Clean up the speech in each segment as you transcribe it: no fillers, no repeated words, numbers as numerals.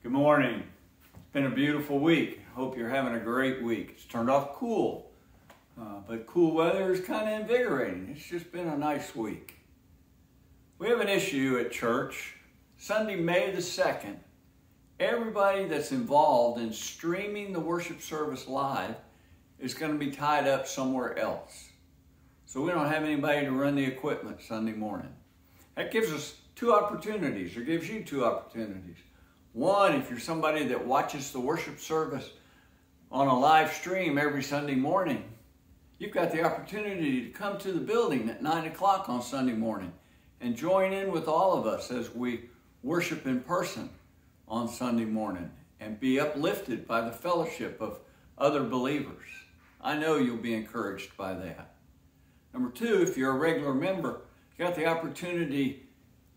Good morning. It's been a beautiful week. Hope you're having a great week. It's turned off cool, but cool weather is kind of invigorating. It's just been a nice week. We have an issue at church. Sunday, May the 2nd, everybody that's involved in streaming the worship service live is going to be tied up somewhere else. So we don't have anybody to run the equipment Sunday morning. That gives us two opportunities, or gives you two opportunities. One, if you're somebody that watches the worship service on a live stream every Sunday morning, you've got the opportunity to come to the building at 9 o'clock on Sunday morning and join in with all of us as we worship in person on Sunday morning and be uplifted by the fellowship of other believers. I know you'll be encouraged by that. Number two, if you're a regular member, you got the opportunity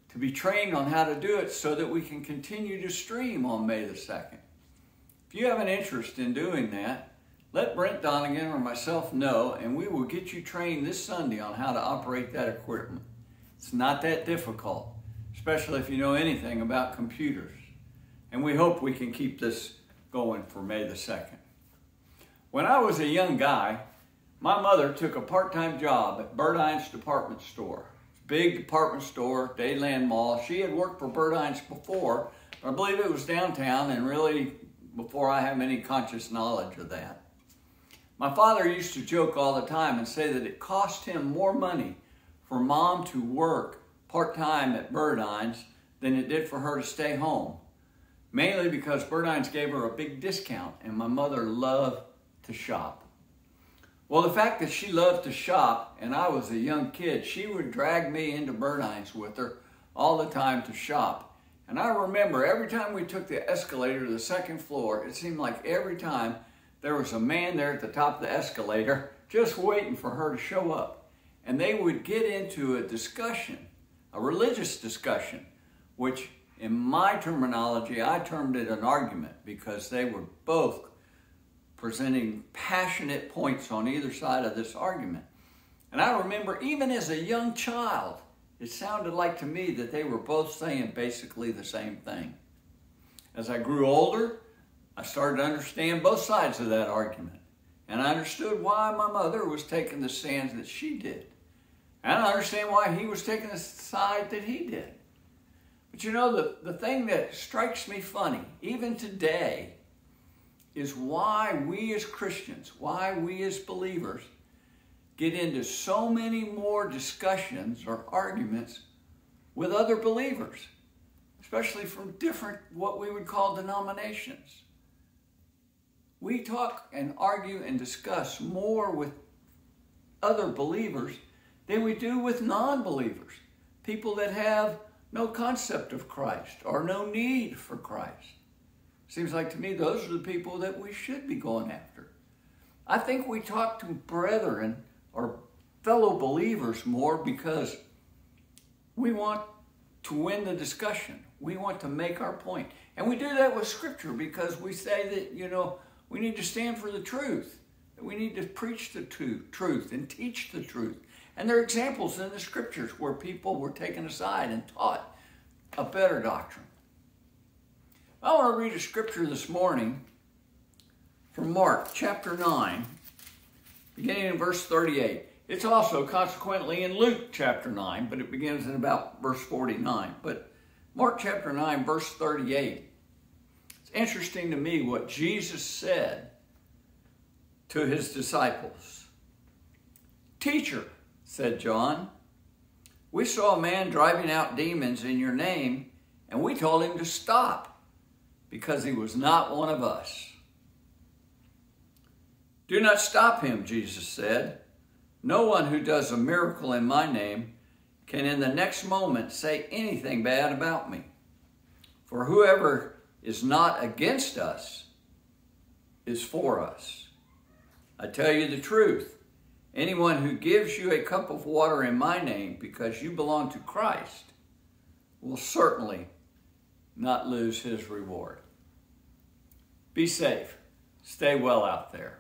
to be trained on how to do it so that we can continue to stream on May the 2nd. If you have an interest in doing that, let Brent Donegan or myself know, and we will get you trained this Sunday on how to operate that equipment. It's not that difficult, especially if you know anything about computers. And we hope we can keep this going for May the 2nd. When I was a young guy, my mother took a part-time job at Burdines Department Store. Big department store, Dayland Mall. She had worked for Burdines before, but I believe it was downtown and really before I have any conscious knowledge of that. My father used to joke all the time and say that it cost him more money for Mom to work part-time at Burdines than it did for her to stay home. Mainly because Burdines gave her a big discount and my mother loved to shop. Well, the fact that she loved to shop and I was a young kid, she would drag me into Burdines with her all the time to shop. And I remember every time we took the escalator to the second floor, it seemed like every time there was a man there at the top of the escalator just waiting for her to show up. And they would get into a discussion, a religious discussion, which in my terminology, I termed it an argument because they were both presenting passionate points on either side of this argument. And I remember even as a young child, it sounded like to me that they were both saying basically the same thing. As I grew older, I started to understand both sides of that argument. And I understood why my mother was taking the stance that she did. And I understand why he was taking the side that he did. But you know, the thing that strikes me funny, even today, is why we as Christians, why we as believers get into so many more discussions or arguments with other believers, especially from different, what we would call denominations. We talk and argue and discuss more with other believers than we do with non-believers, people that have no concept of Christ or no need for Christ. Seems like to me those are the people that we should be going after. I think we talk to brethren or fellow believers more because we want to win the discussion. We want to make our point. And we do that with Scripture because we say that, you know, we need to stand for the truth. That we need to preach the truth and teach the truth. And there are examples in the Scriptures where people were taken aside and taught a better doctrine. I want to read a scripture this morning from Mark chapter 9, beginning in verse 38. It's also consequently in Luke chapter 9, but it begins in about verse 49. But Mark chapter 9, verse 38. It's interesting to me what Jesus said to his disciples. "Teacher," said John, "we saw a man driving out demons in your name, and we told him to stop, because he was not one of us." "Do not stop him," Jesus said. "No one who does a miracle in my name can in the next moment say anything bad about me. For whoever is not against us is for us. I tell you the truth, anyone who gives you a cup of water in my name because you belong to Christ will certainly not lose his reward." Be safe. Stay well out there.